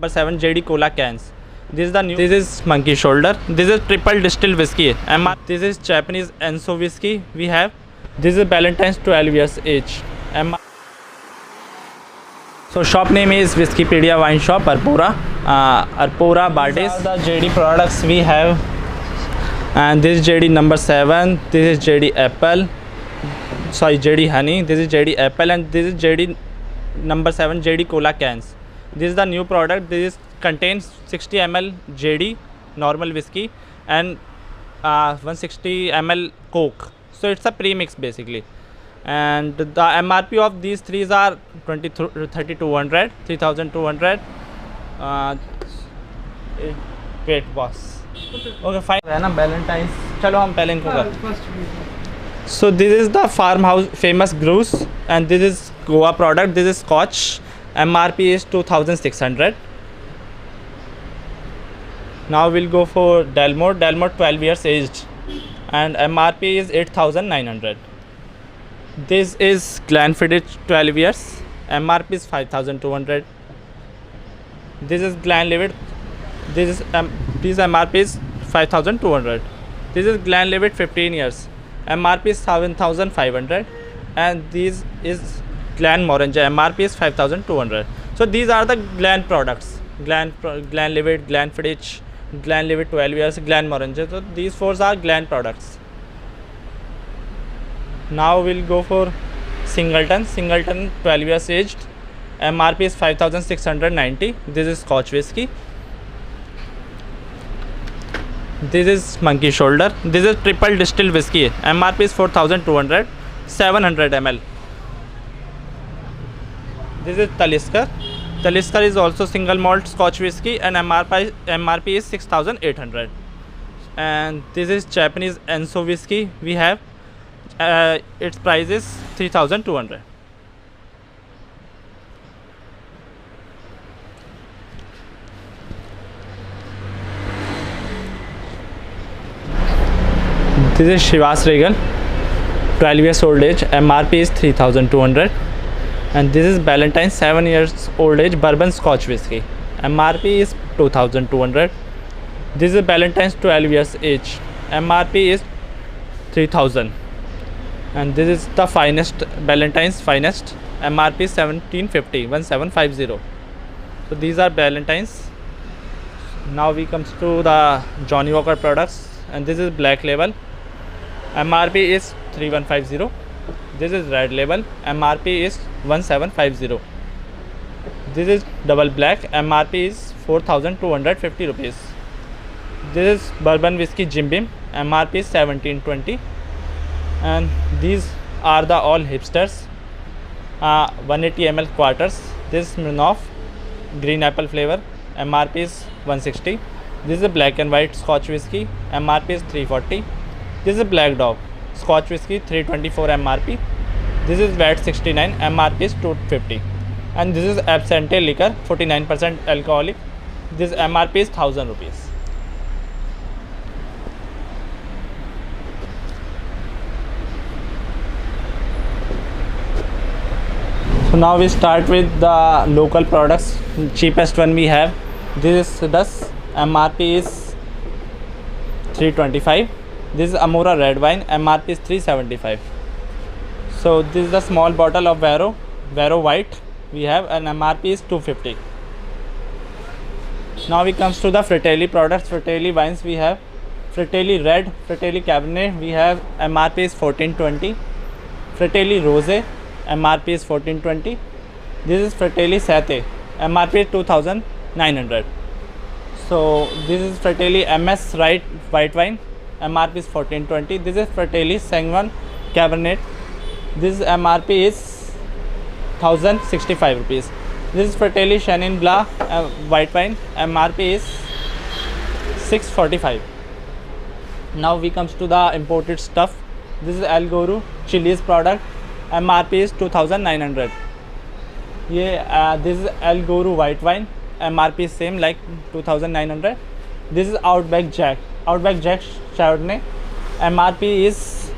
Number 7 JD Cola cans. This is the new. This is Monkey Shoulder. This is triple distilled whiskey. This is Japanese Enso whiskey. We have. This is Ballantine's 12 years age. So shop name is Whiskeypedia Wine Shop, Arpora, Bardes. These are the JD products we have, and this is JD number 7. This is JD Apple. Sorry, JD Honey. This is JD Apple, and this is JD number 7 JD Cola cans. This is the new product. This contains 60 ml JD normal whiskey and 160 ml Coke. So it's a premix basically. And the MRP of these threes are 3200, 3200. Wait, boss. Okay, fine. है ना Valentine's. चलो हम पहले इनको करते. So this is the farmhouse famous Goose, and this is Goa product. This is Scotch. MRP is 2600. Now we'll go for Dalmore. Dalmore 12 years aged, and MRP is 8900. This is Glenfiddich 12 years. MRP is 5200. This is Glenlivet. This MRP is 5200. This is Glenlivet 15 years. MRP is 7500. And this is Glenmorangie. MRP is 5200. So these are the Glen products. Glenlivet, Glenfiddich, Glenlivet 12 years, Glenmorangie. So these four are Glen products. Now we'll go for Singleton. Singleton 12 years aged. MRP is 5690. This is Scotch whiskey. This is Monkey Shoulder. This is triple distilled whiskey. MRP is 4200, 700 ml. This is Talisker. Talisker is also single malt Scotch whiskey, and MRP is 6800. And this is Japanese Enso whiskey. We have its price is 3200. This is Chivas Regal, 12 years old age. MRP is 3200. And this is Ballantine's 7 years old age bourbon Scotch whiskey. MRP is 2200. This is Ballantine's 12 years age. MRP is 3000. And this is the finest, Ballantine's finest. MRP is 1750. So these are Ballantine's. Now we comes to the Johnnie Walker products, and this is Black Label. MRP is 3150. This is Red Label. MRP is 1750. This is Double Black. MRP is 4250 rupees. This is Bourbon Whiskey Jim Beam. MRP is 1720. And these are the all hipsters. 180 ml quarters. This is Smirnoff green apple flavor. MRP is 160. This is a black and white Scotch whiskey. MRP is 340. This is Black Dog Scotch whiskey, 324 MRP. This is VAT 69. MRP is 250. And this is Absente liquor, 49% alcoholic. This MRP is 1000 rupees. So now we start with the local products. Cheapest one we have. This is Das. MRP is 325. This is Amora red wine. MRP is 375. So this is the small bottle of Vero white. We have an MRP is 250. Now we comes to the Fratelli products. Fratelli wines we have. Fratelli red, Fratelli Cabernet we have. MRP is 1420. Fratelli Rosé. MRP is 1420. This is Fratelli Sate. MRP is 2900. So this is Fratelli MS white wine. MRP is 1420. This is Fratelli Sauvignon Cabernet. This MRP is 1065 rupees. This is Fratelli Chenin Blanc white wine. MRP is 645. Now we comes to the imported stuff. This is El Goro Chili's product. MRP is 2900. This is El Goro white wine. MRP is same like 2900. This is Outback Jack Chardonnay. MRP is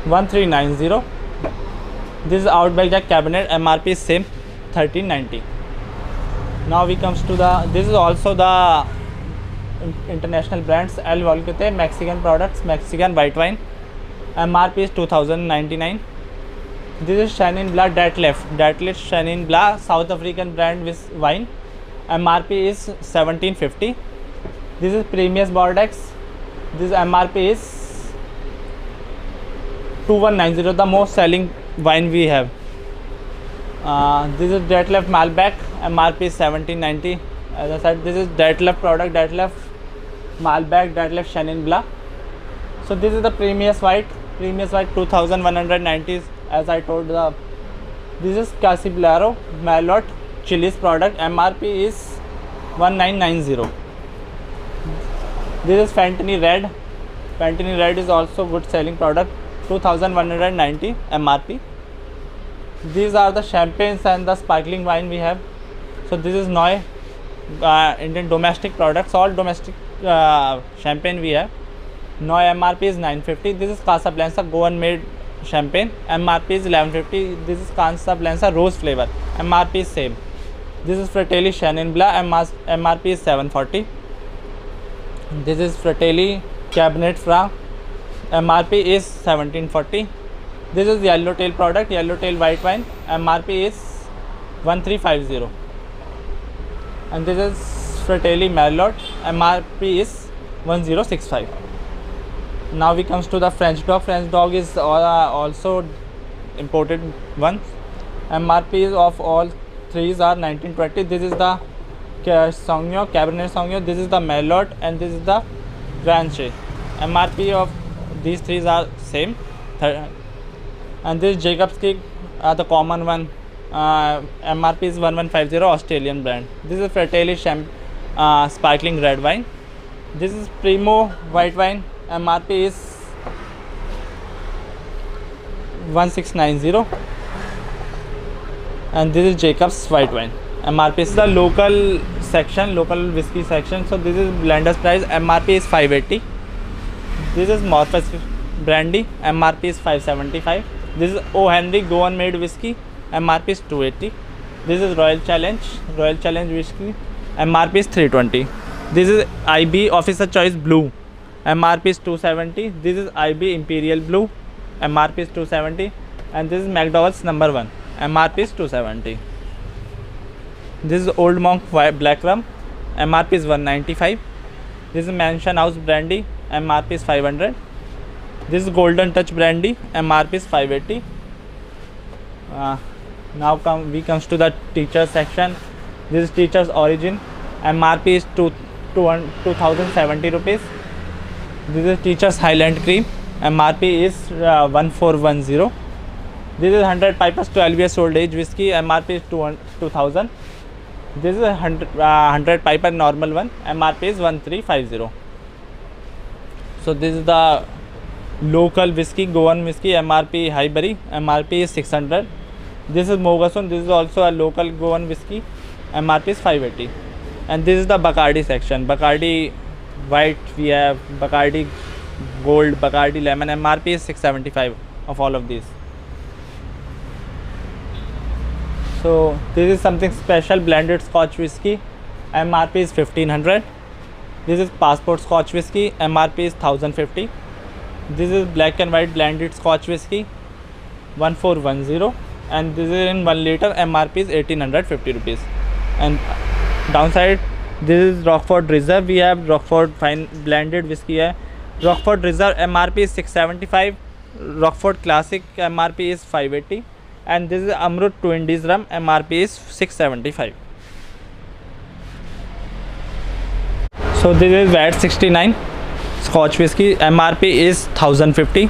1390. This is Outback Jack Cabernet. MRP is same 1390. Now we comes to the, this is also the international brands El Volcate Mexican products, Mexican white wine. MRP is 2099. This is Chenin Blanc Detlef Chenin Blanc, South African brand with wine. MRP is 1750. This is Premius Bordeaux. This MRP is 2190, the most selling wine we have. This is Detlef Malbec, MRP is 1790. As I said, this is Detlef product, Detlef Malbec, Detlef Chenin Blanc. So this is the Premius White 2190. As I told, this is Casiblanco Merlot Chili's product, MRP is 1990. This is Fantini Red. Fantini Red is also good selling product, 2190 MRP. These are the champagnes and the sparkling wine we have. So this is Noy, Indian domestic products, all domestic champagne we have. Noy MRP is 950. This is Casablanca Goan made champagne, MRP is 1150. This is Casablanca rose flavor, MRP is same. This is Fratelli Chenin Blanc, MRP is 740. This is Fratelli Cabernet Franc, MRP is 1740. This is Yellowtail product, Yellowtail white wine, MRP is 1350. And this is Fratelli Merlot, MRP is 1065. Now we comes to the French dog. French dog is also imported one. MRP of all threes are 1920. This is the Sauvignon, Cabernet Sauvignon. This is the Merlot, and this is the Grenache. MRP of these threes are same. And this Jacob's Creek, the common one. MRP is 1150, Australian brand. This is Fratelli sparkling red wine. This is Primo white wine, MRP is 1690. And this is Jacob's white wine, MRP is the local section, local whiskey section. So this is blender's price, MRP is 580. This is Morpheus brandy, MRP is 575. This is O. Henry Goan made whiskey, MRP is 280. This is Royal Challenge whiskey, MRP is 320. This is IB Officer Choice Blue, MRP is 270. This is IB Imperial Blue, MRP is 270. And this is McDowell's number 1, MRP is 270. This is Old Monk Black Rum, MRP is 195. This is Mansion House Brandy, MRP is 500. This is Golden Touch Brandy, MRP is 580. Now we comes to the teacher section. This is Teacher's Origin, MRP is 2070 rupees. This is Teacher's Highland Cream, MRP is 1410. This is 100 Pipers 12 years old age whiskey, MRP is 2000. This is 100 Piper normal one, MRP is 1350. So this is the local whiskey, Goan whiskey, MRP Highbury, MRP is 600. This is Mogason. This is also a local Goan whiskey, MRP is 580. And this is the Bacardi section. Bacardi white we have, Bacardi gold, Bacardi lemon, MRP is 675 of all of these. So this is something special, blended Scotch whiskey, MRP is 1500. This is Passport Scotch whiskey, MRP is 1050. This is black and white blended Scotch whiskey, 1410. And this is in 1 liter, MRP is 1850 rupees. And downside, this is Rockford Reserve. We have Rockford fine blended whiskey hai. Rockford Reserve MRP is 675. Rockford Classic MRP is 580. And this is Amrut 2 Indies rum, MRP is 675. So this is VAT 69 Scotch whiskey, MRP is 1050.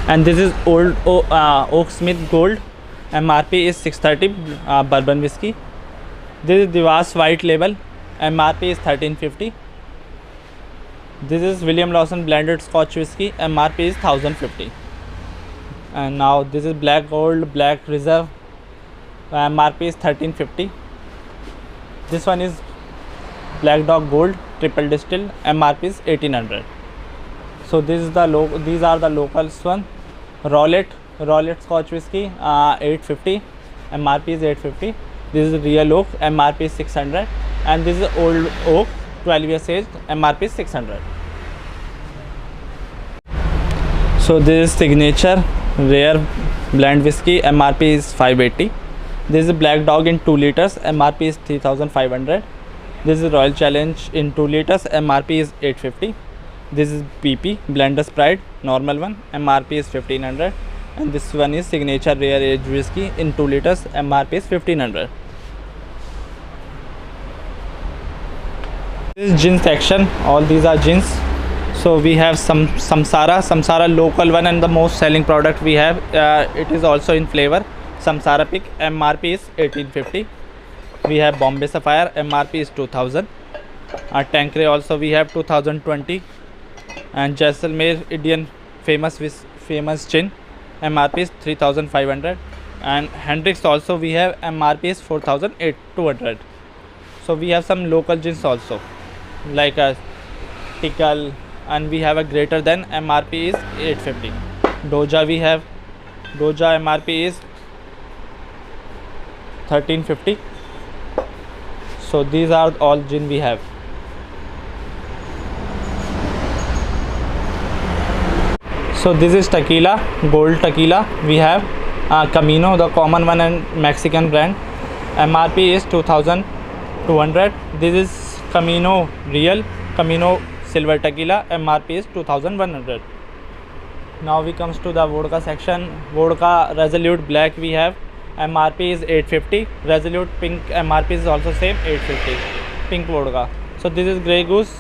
And this is Old Oaksmith Gold, MRP is 630, bourbon whiskey. This is Dewas White Label, MRP is 1350. This is William Lawson blended Scotch whiskey, MRP is 1050. And now this is Black Gold Black Reserve, MRP is 1350. This one is Black Dog Gold triple distilled, MRP is 1800. So this is these are the locals one. Rowlett Scotch whiskey, 850, MRP is 850. This is real oak, MRP is 600, and this is old oak, 12 years age, MRP is 600. So this is signature rare blend whiskey, MRP is 580. This is black dog in 2 liters, MRP is 3500. This is Royal Challenge in 2 liters, MRP is 850. This is BP Blender's Pride, normal one, MRP is 1500. And this one is signature rare aged whiskey in 2 liters, MRP is 1500. This is gin section. All these are gins. So we have some Samsara local one and the most selling product we have. It is also in flavor. Samsara Pick, MRP is 1850. We have Bombay Sapphire, MRP is 2000. Tanqueray also we have 2020. And Jaisalmer Indian famous gin, MRP is 3500. And Hendrix also we have, MRP is 4200. So we have some local gins also, like a Tickle, and we have a greater than, MRP is 850. Doja we have, Doja MRP is 1350. So these are all gin we have. So this is tequila, gold tequila. We have Camino, the common one and Mexican brand. MRP is 2200. This is Camino Real, Camino Silver Tequila. MRP is 2100. Now we comes to the vodka section. Vodka Resolute Black we have, MRP is 850. Resolute Pink, MRP is also same, 850. Pink vodka. So this is Grey Goose,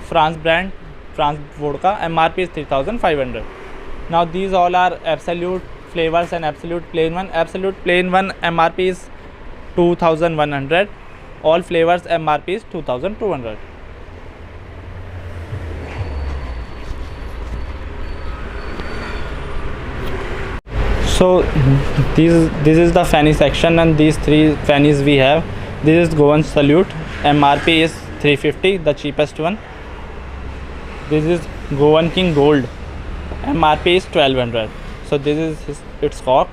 France brand, France vodka, MRP is 3500. Now these all are absolute flavors and absolute plain one. Absolute plain one MRP is 2100. All flavors MRP is 2200. So this is the fanny section, and these 3 fannies we have. This is Goan Salute, MRP is 350, the cheapest one. This is Goan King Gold, MRP is 1200. So this is its cork.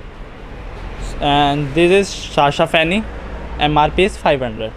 And this is Shasha Fanny, MRP is 500.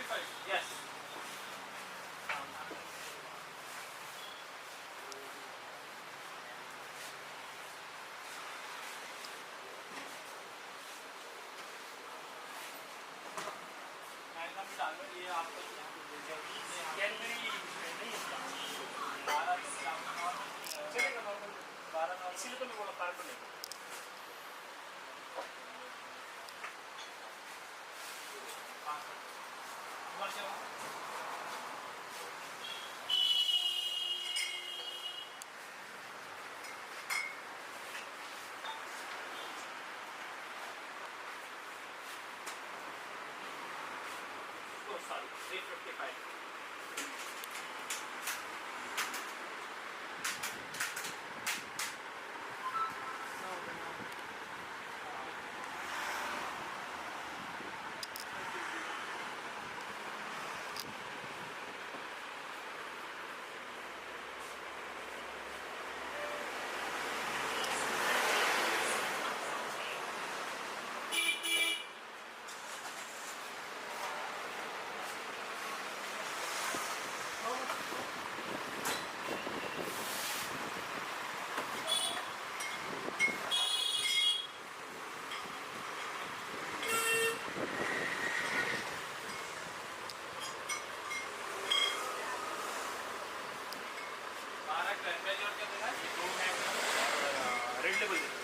Yes. ये आपको चलेगा normal 12 इसीलिए तो मैं बोला carbon नहीं sorry 355 12 cranberry और क्या देना है 2 है रेड लेबल